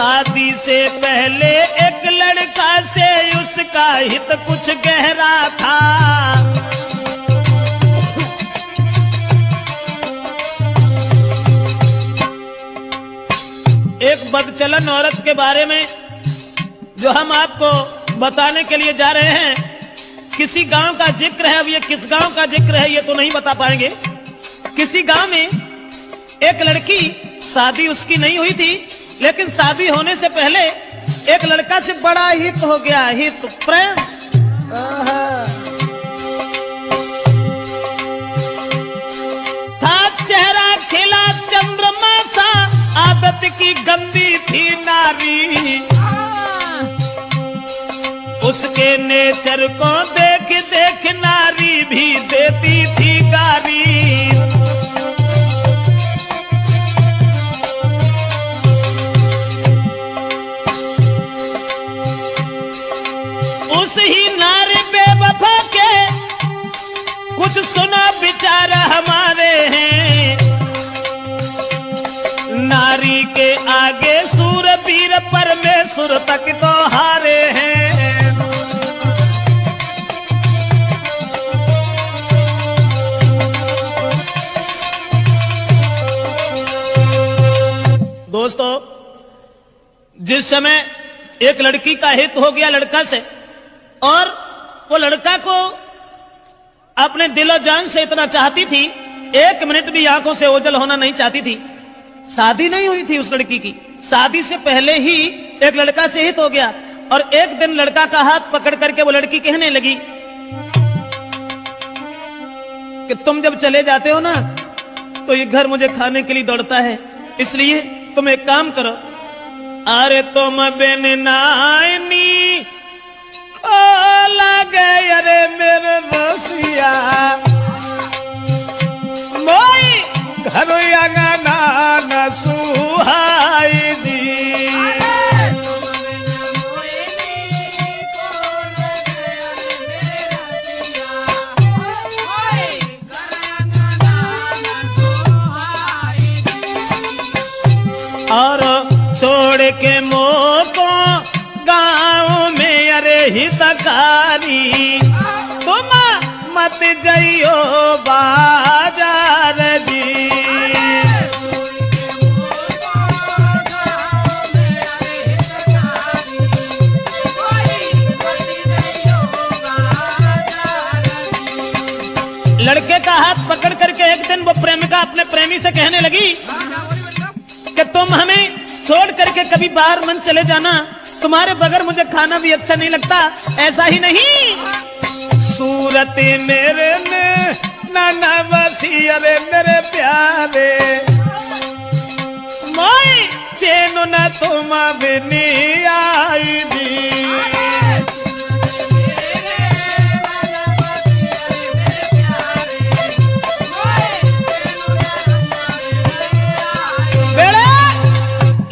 शादी से पहले एक लड़का से उसका हित कुछ गहरा था। एक बदचलन औरत के बारे में जो हम आपको बताने के लिए जा रहे हैं, किसी गांव का जिक्र है। अब ये किस गांव का जिक्र है ये तो नहीं बता पाएंगे। किसी गांव में एक लड़की, शादी उसकी नहीं हुई थी, लेकिन शादी होने से पहले एक लड़का से बड़ा हित हो गया, हित प्रेम। था चेहरा खिला चंद्रमा सा, आदत की गंदी थी नारी। उसके नेचर को देख देख नारी भी देती थी गारी। उस ही नारी बेवफा के कुछ सुना विचार हमारे हैं। नारी के आगे सूरवीर परमेश्वर तक तो हारे हैं। दोस्तों, जिस समय एक लड़की का हित हो गया लड़का से, और वो लड़का को अपने दिलो जान से इतना चाहती थी, एक मिनट भी आंखों से ओझल होना नहीं चाहती थी। शादी नहीं हुई थी उस लड़की की, शादी से पहले ही एक लड़का से हित हो गया। और एक दिन लड़का का हाथ पकड़ करके वो लड़की कहने लगी कि तुम जब चले जाते हो ना तो ये घर मुझे खाने के लिए दौड़ता है, इसलिए तुम एक काम करो, अरे तुम बिन नानी लगे अरे मेरे रसिया मोई घर अंगना न सुहाई दी। और छोड़ के मोको गाँव में अरे हितकारी, तुम मत जाइयो बाजार जी। लड़के का हाथ पकड़ करके एक दिन वो प्रेमिका अपने प्रेमी से कहने लगी कि तुम हमें छोड़ करके कभी बाहर मन चले जाना, तुम्हारे बगैर मुझे खाना भी अच्छा नहीं लगता। ऐसा ही नहीं, सूरत मेरे में नाना बसी अरे मेरे प्यारे मोई चैन न तुम बिनी आई दी।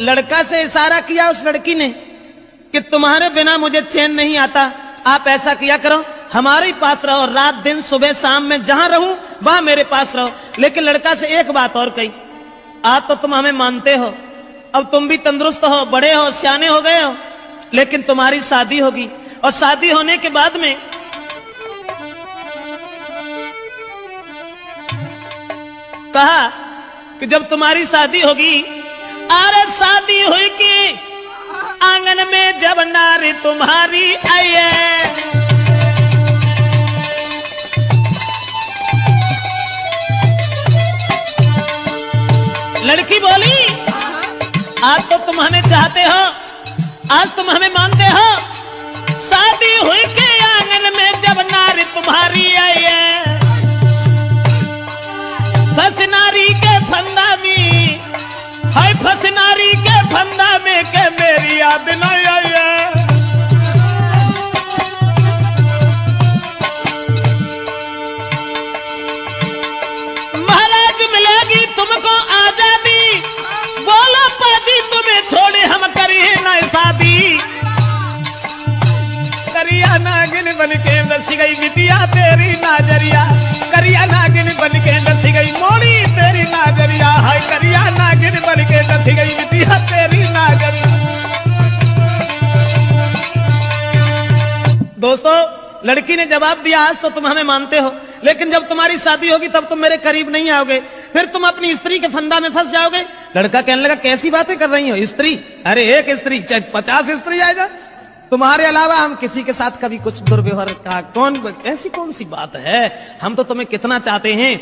लड़का से इशारा किया उस लड़की ने कि तुम्हारे बिना मुझे चैन नहीं आता, आप ऐसा किया करो, हमारे ही पास रहो, रात दिन सुबह शाम में जहां रहूं वहां मेरे पास रहो। लेकिन लड़का से एक बात और कही, आज तो तुम हमें मानते हो, अब तुम भी तंदुरुस्त हो, बड़े हो, सियाने हो गए हो, लेकिन तुम्हारी शादी होगी, और शादी होने के बाद में कहा कि जब तुम्हारी शादी होगी, अरे शादी हुई कि आंगन में जब नारी तुम्हारी आई है, लड़की बोली आज तो तुम हमें चाहते हो, आज तुम हमें मानते हो, शादी हुई के आंगन में जब नारी तुम्हारी आई है, फंस नारी के फंदा में, हाय फंस नारी के फंदा में के मेरी याद न आई है। महाराज मिलेगी तुमको आजादी, बोलो पाजी तुम्हें छोड़े हम करिए ना शादी। करिया नागिन बन के रसी गई बिटिया तेरी नाजरिया, करिया नागिन बन के रसी गई मोड़ी तेरी नाजरिया, हाय करिया नागिन बन के रसी गई बिटिया तेरी नाजरिया। दोस्तों, लड़की ने जवाब दिया, आज तो तुम हमें मानते हो, लेकिन जब तुम्हारी शादी होगी तब तुम मेरे करीब नहीं आओगे, फिर तुम अपनी स्त्री के फंदा में फंस जाओगे। लड़का कहने लगा, कैसी बातें कर रही हो? स्त्री? अरे एक स्त्री चाहे 50 स्त्री आएगा, तुम्हारे अलावा हम किसी के साथ कभी कुछ दुर्व्यवहार का ऐसी कौन सी बात है? हम तो तुम्हें कितना चाहते हैं।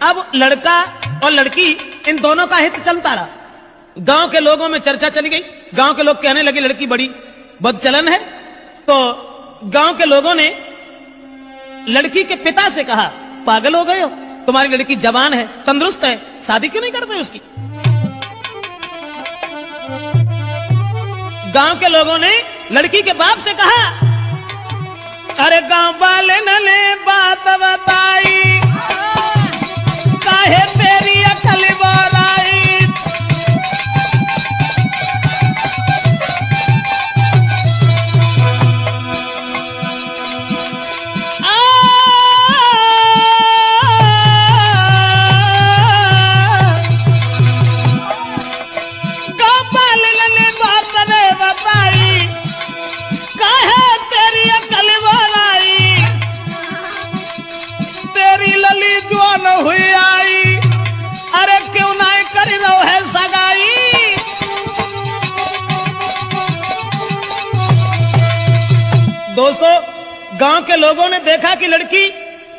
अब लड़का और लड़की इन दोनों का हित चलता रहा। गांव के लोगों में चर्चा चली गई। गांव के लोग कहने लगे लड़की बड़ी बदचलन है। तो गांव के लोगों ने लड़की के पिता से कहा, पागल हो गए हो? तुम्हारी लड़की जवान है, तंदुरुस्त है, शादी क्यों नहीं करते उसकी? गांव के लोगों ने लड़की के बाप से कहा, अरे गांव वाले ने बात बताई, काहे तेरी अकल बोराई। हुई आई, अरे क्यों ना करी रहो है सगाई। दोस्तों, गांव के लोगों ने देखा कि लड़की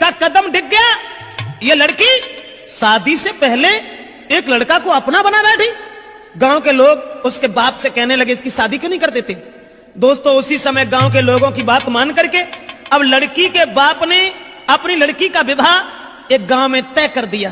का कदम ढिक गया। ये लड़की शादी से पहले एक लड़का को अपना बना बैठी। गांव के लोग उसके बाप से कहने लगे, इसकी शादी क्यों नहीं कर देते? दोस्तों, उसी समय गांव के लोगों की बात मान करके अब लड़की के बाप ने अपनी लड़की का विवाह एक गांव में तय कर दिया।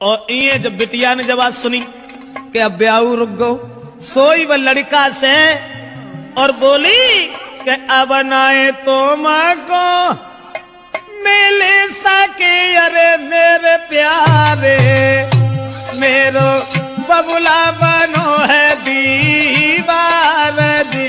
और ये जब बिटिया ने जब आज सुनी कि अब ब्याह रुक गो, सोई वह लड़का से और बोली कि अब नाए तो मां को मिले सके, अरे मेरे प्यारे, मेरो बबुला बनो है दीवार जी।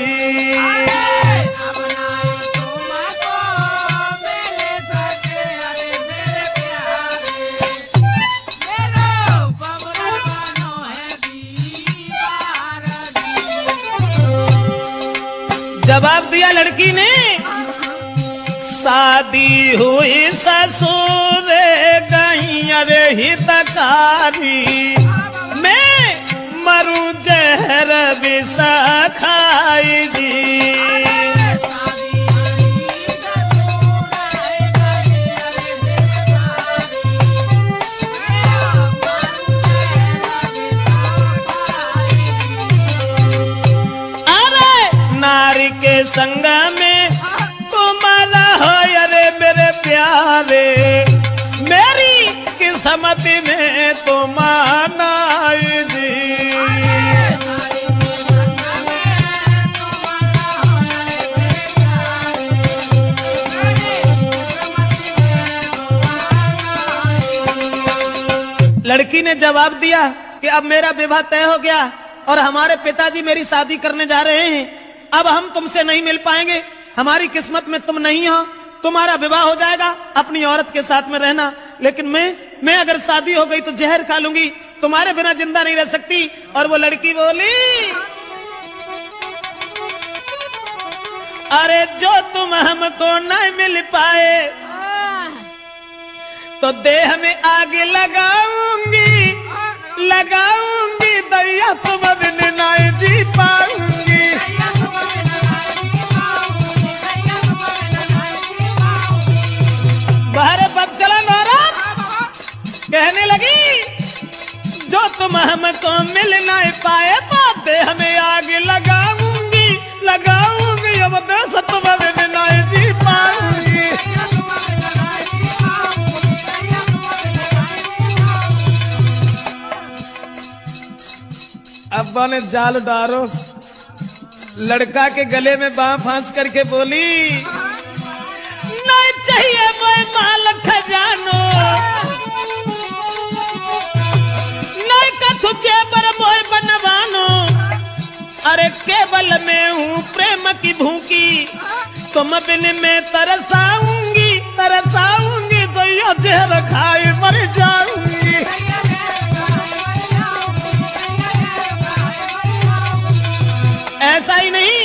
जवाब दिया लड़की ने, शादी हुई ससुर गई अरे हितकारी, मैं मरूं जहर विष खाई जी। नारी के संग में तुम्हारा हो अरे मेरे प्यारे, मेरी किस्मत में तुम आनाई जी। लड़की ने जवाब दिया कि अब मेरा विवाह तय हो गया और हमारे पिताजी मेरी शादी करने जा रहे हैं। अब हम तुमसे नहीं मिल पाएंगे, हमारी किस्मत में तुम नहीं हो, तुम्हारा विवाह हो जाएगा, अपनी औरत के साथ में रहना, लेकिन मैं अगर शादी हो गई तो जहर खा लूंगी, तुम्हारे बिना जिंदा नहीं रह सकती। और वो लड़की बोली, अरे जो तुम हमको नहीं मिल पाए तो देह में आग लगाऊंगी, लगाऊंगी दैया, तुम बिन नहीं जी पाऊंगी। बाहर पग चला औरत कहने लगी, जो तुम हमको मिल नहीं पाए तो देह में आग लगाऊंगी, लगाऊंगी, अब देश तुम बिन नहीं जी पाऊंगी। अब्बा ने जाल डारो, लड़का के गले में बांह फांस करके बोली, नहीं चाहिए मोए माल खजानो, नहीं कथु जेबर मोए बनवानो, अरे केवल मैं हूँ प्रेम की भूखी, तुम बिन में तरसाऊंगी तरसाऊंगी, तो ये जहर खाए मर जाऊंगी। ऐसा ही नहीं,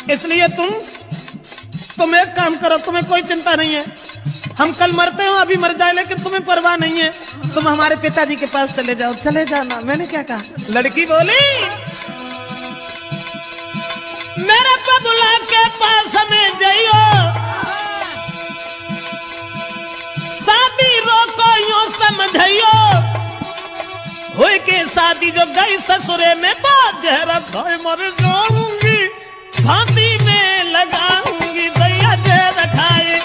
इसलिए तुम एक काम करो, तुम्हें कोई चिंता नहीं है, हम कल मरते हो अभी मर जाए, लेकिन तुम्हें परवाह नहीं है, तुम हमारे पिताजी के पास चले जाओ। चले जाना, मैंने क्या कहा? लड़की बोली मेरे बबुला के पास में जाइयो, शादी रोको यूं समझियो, हुई के शादी जो गई ससुरे में, तो जहर खाए मर जाऊंगी, फांसी में लगाऊंगी, दैया जहर खाए।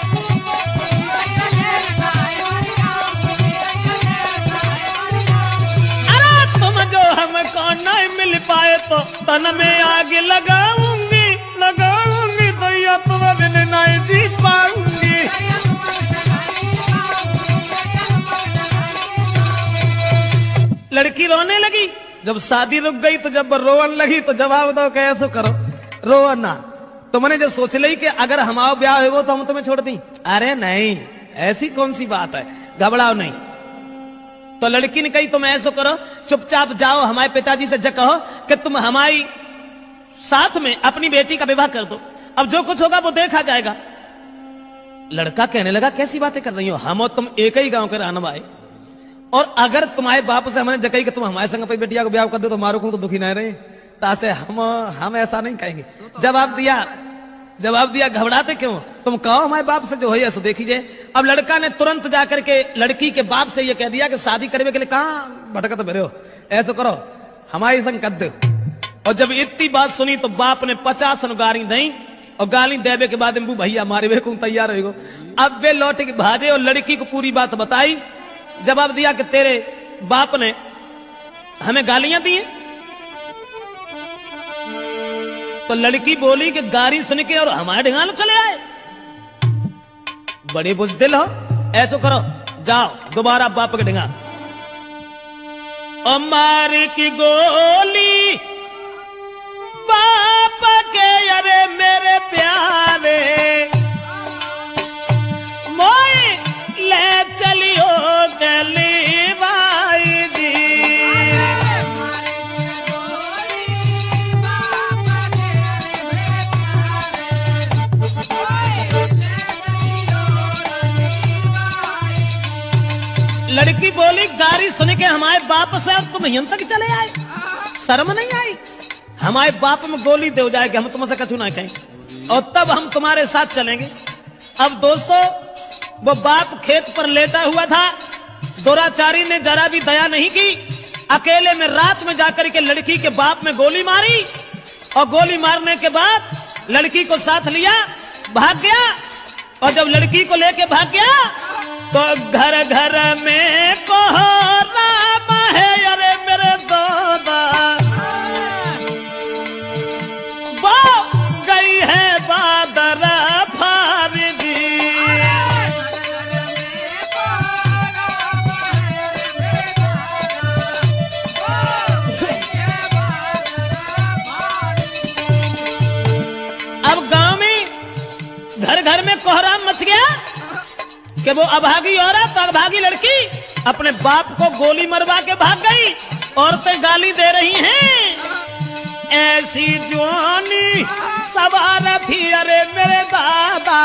अरे तुम जो हमको नहीं मिल पाए तो तन में आग लगाऊंगी लगाऊंगी, दैया तुम बिन नहीं जी पाऊंगी। लड़की रोने लगी, जब शादी रुक गई तो जब रोवन लगी तो जवाब दो कैसे करो, रो ना। तुमने जो सोच ली कि अगर हमारा ब्याह हो तो हम तुम्हें छोड़ दी, अरे नहीं, ऐसी कौन सी बात है, घबराओ नहीं। तो लड़की ने कही तुम ऐसा करो, चुपचाप जाओ हमारे पिताजी से कहो कि तुम हमारी साथ में अपनी बेटी का विवाह कर दो, अब जो कुछ होगा वो देखा जाएगा। लड़का कहने लगा कैसी बातें कर रही हो, हम और तुम एक ही गांव के रहने वाले, और अगर तुम्हारे बाप से हमने जगह कि तुम हमारे संग अपनी बेटिया को ब्याह कर दो तो मारो को तो दुखी नहीं रहे, तासे हम ऐसा नहीं कहेंगे। जवाब दिया घबराते क्यों, तुम कहो हमारे बाप से जो है ऐसा देखिए। अब लड़का ने तुरंत जाकर के लड़की के बाप से ये कह दिया कि शादी करने के लिए कहां भटकत मेरे हो, ऐसा करो हमारे संग कर दो। और जब इतनी बात सुनी तो बाप ने 50 गाली दी, और गाली देवे के बाद भैया मारे वे को तैयार हो। अब वे लौट के भाजे और लड़की को पूरी बात बताई, जवाब दिया कि तेरे बाप ने हमें गालियां दी हैं। तो लड़की बोली कि गाली सुन के और हमारे ढंगाल चले आए, बड़े बुजदिल हो, ऐसो करो जाओ दोबारा बाप के ढंगा। मार की गोली बाप के, अरे मेरे प्यारे मोई ले चलियो गली भाई जी। लड़की बोली गाली सुन के हमारे बाप से अब तुम यहां तक चले आए, शर्म नहीं आई? हमारे बाप में गोली दे जाएगी, हम तुमसे कछु ना कहें और तब हम तुम्हारे साथ चलेंगे। अब दोस्तों वो बाप खेत पर लेटा हुआ था, दुराचारी ने जरा भी दया नहीं की, अकेले में रात में जाकर के लड़की के बाप में गोली मारी, और गोली मारने के बाद लड़की को साथ लिया भाग गया। और जब लड़की को लेके भाग गया तो घर घर में कोहराम है, अरे मेरे दादा वो गई है बादर फारगी। अब गांव में घर घर में कोहराम मच गया कि वो अभागी औरत, अभागी लड़की अपने बाप को गोली मरवा के भाग गई। औरतें गाली दे रही हैं, ऐसी जवानी सवार थी, अरे मेरे दादा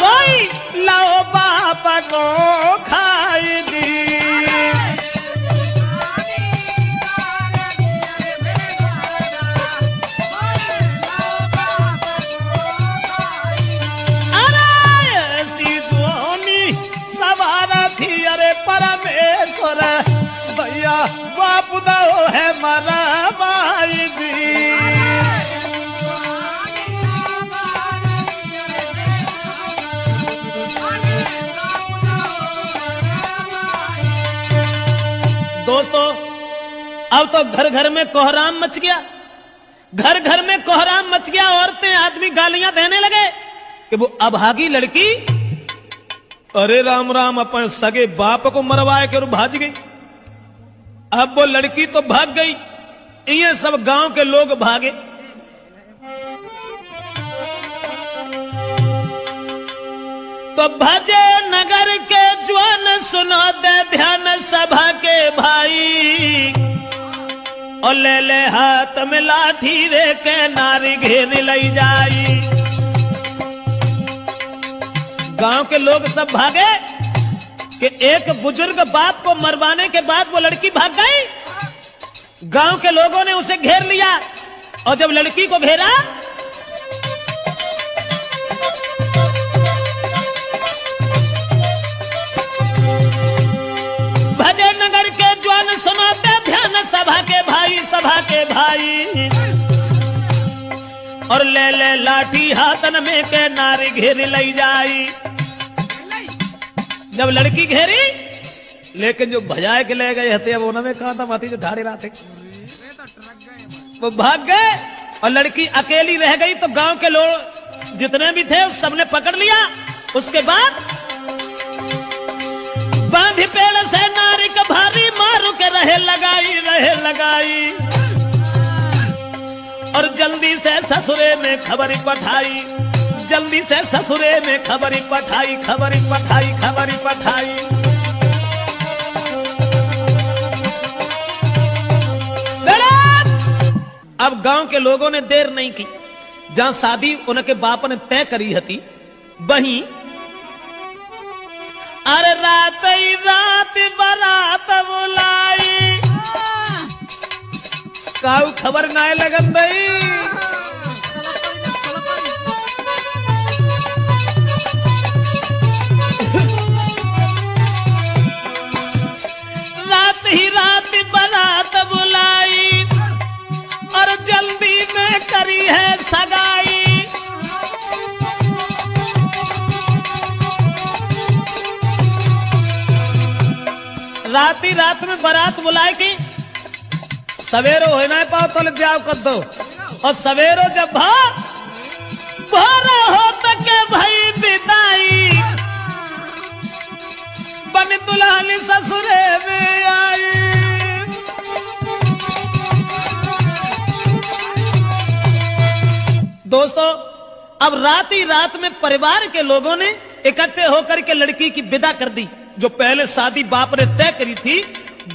कोई लाओ बाप को खाई दी। अरे परमेश्वर भैया बाप दो है मरा भाई जी। दोस्तों अब तो घर घर में कोहराम मच गया, घर घर में कोहराम मच गया। औरतें आदमी गालियां देने लगे कि वो अभागी लड़की, अरे राम राम, अपन सगे बाप को मरवाए के और भाग गई। अब वो लड़की तो भाग गई, ये सब गांव के लोग भागे। तो भजे नगर के ज्वान सुनो दे ध्यान सभा के भाई, और ले ले हाथ में लाठी रे के नारी घेर लई जाई। गांव के लोग सब भागे कि एक बुजुर्ग बाप को मरवाने के बाद वो लड़की भाग गई। गांव के लोगों ने उसे घेर लिया, और जब लड़की को घेरा भजे नगर के ज्वान सुनाते ध्यान सभा के भाई, सभा के भाई, और ले ले लाठी हाथन में के नारी घेर लई जाई। जब लड़की घेरी, लेकिन जो भजाए के ले गए हते अब उन्होंने कहा था माती जो ढाड़े रहा थे वो भाग गए, और लड़की अकेली रह गई। तो गांव के लोग जितने भी थे सबने पकड़ लिया। उसके बाद बांधी पेड़ से नारी का भारी मारू के रहे लगाई, और जल्दी से ससुरे में खबर पठाई, जल्दी से ससुरे में खबर पठाई। अब गांव के लोगों ने देर नहीं की, जहां शादी उनके बाप ने तय करी हती वहीं अरे रात ही रात बारात बुलाई, काऊ खबर ना लगन दई। रात ही रात बारात बुलाई, और जल्दी में करी है सगाई। रात ही रात में बारात बुलाए की सवेरो हो ना पाओ तो जाओ कर दो, और सवेरो जब भोरा हो तक भाई विदाई, बन दुल्हन ससुरे में आई। दोस्तों, अब रात ही रात में परिवार के लोगों ने इकट्ठे होकर के लड़की की विदा कर दी। जो पहले शादी बाप ने तय करी थी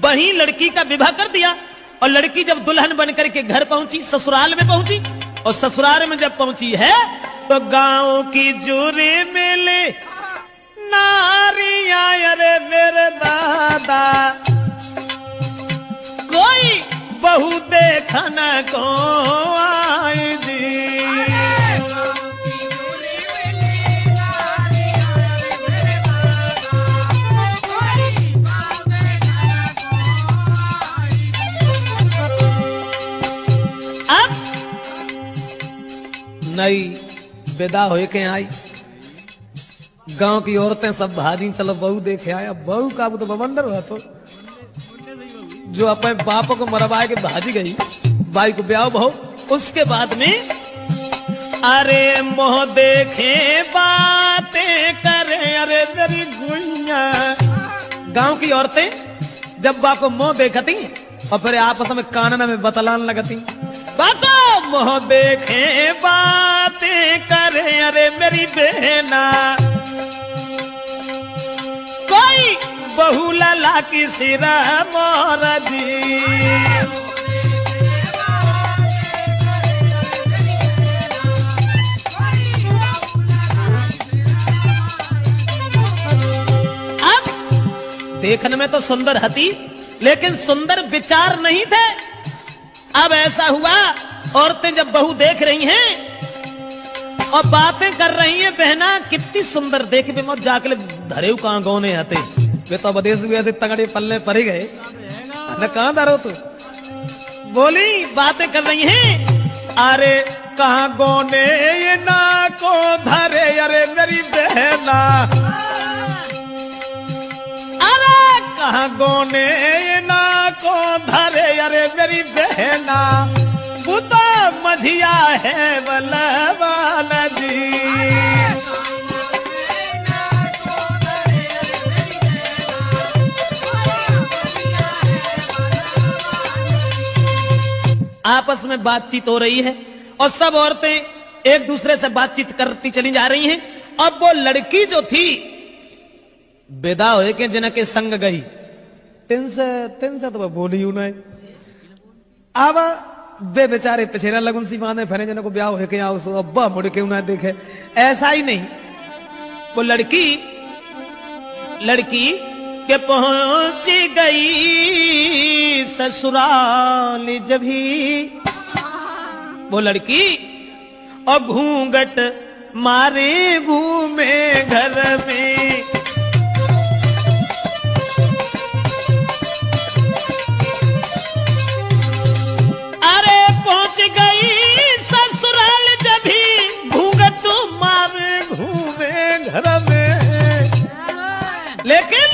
वहीं लड़की का विवाह कर दिया। और लड़की जब दुल्हन बनकर के घर पहुंची, ससुराल में पहुंची, और ससुराल में जब पहुंची है तो गांव की जूरी मिली नारियां, अरे मेरे दादा कोई बहू देखना को आई जी। नई विदा हो के आई, गांव की औरतें सब भागी, चलो बहू देखे आया। बहू का तो बवंडर हुआ, तो जो अपने बाप को मरवाए के भाजी गई, भाई को ब्याह बहू। उसके बाद में अरे मोह देखे बातें करे, अरे मेरी गुइया। गांव की औरतें जब बाप को मोह देखती और फिर आपस में कानन में बतलान लगती, बाबा मोह देखे बातें करे, अरे मेरी बहना कोई बहू लला की सिरा मोरा जी। अब देखने में तो सुंदर हती, लेकिन सुंदर विचार नहीं थे। अब ऐसा हुआ, औरतें जब बहू देख रही हैं और बातें कर रही हैं, बहना कितनी सुंदर देख भी मत जाके धरे कहां गौने आते वे तो विदेश भी ऐसे तगड़े पल्ले पड़ गए न, कहां धरो तू। बोली बातें कर रही हैं, अरे कहां गौने ये ना को धरे, अरे मेरी बहना अरे कहां गौने ये ना को धरे, अरे मेरी बहना पुता मझिया है बलवाना जी। आपस में बातचीत हो रही है और सब औरतें एक दूसरे से बातचीत करती चली जा रही हैं। अब वो लड़की जो थी बेदा हो के जिनके संग गई तिन से तो बोली हूं नहीं। अब बे बेचारे पिछेरा लगन सी माने फरे जन को ब्याह हो के आओ सो अब्बा मुड़ के उन्हें देखे, ऐसा ही नहीं। वो लड़की के पहुंच गई ससुराल जब ही वो लड़की और घूंघट मारे घूमे घर में। अरे पहुंच गई ससुराल जब ही घूंघट मारे घूमे घर में। लेकिन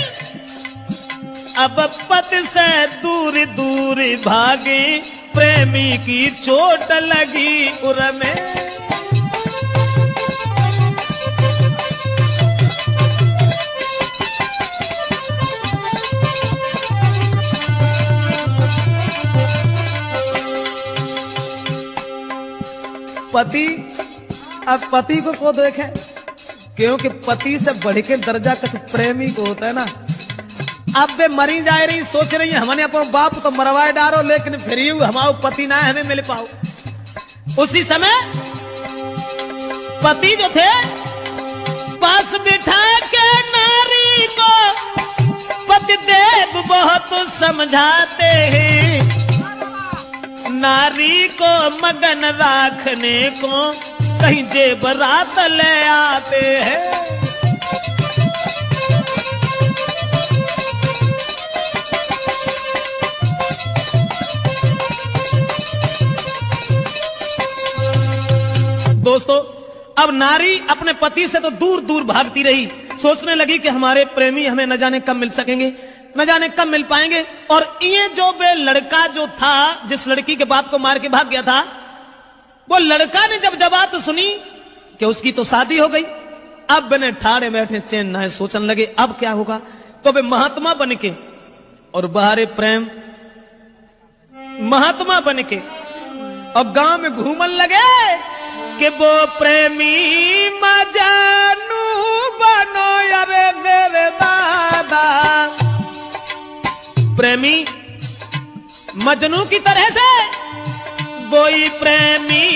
अब पति से दूर दूर भागे, प्रेमी की चोट लगी उर में। पति अब पति को देखे, क्योंकि पति से बढ़ के दर्जा कुछ प्रेमी को होता है ना। अब वे मरी जा रही, सोच रही है हमने अपना बाप तो मरवाए डारो, लेकिन फिर हमारा पति ना हमें मिल पाओ। उसी समय पति जो थे पास बिठा के नारी को पति देव बहुत समझाते हैं। नारी को मगन रखने को कहीं जेबरात ले आते हैं। दोस्तों, अब नारी अपने पति से तो दूर दूर भागती रही, सोचने लगी कि हमारे प्रेमी हमें न जाने कब मिल सकेंगे, न जाने कब मिल पाएंगे। और ये जो बे लड़का जो था, जिस लड़की के बाप को मार के भाग गया था, वो लड़का ने जब बात सुनी कि उसकी तो शादी हो गई, अब बने ठाड़े बैठे चैन ना है, सोचने लगे अब क्या होगा। तो वे महात्मा बन के और बाहरे प्रेम महात्मा बन के और गांव में घूमन लगे कि वो प्रेमी मजानू बनो यारे मेरे दादा। प्रेमी मजनू की तरह से वही प्रेमी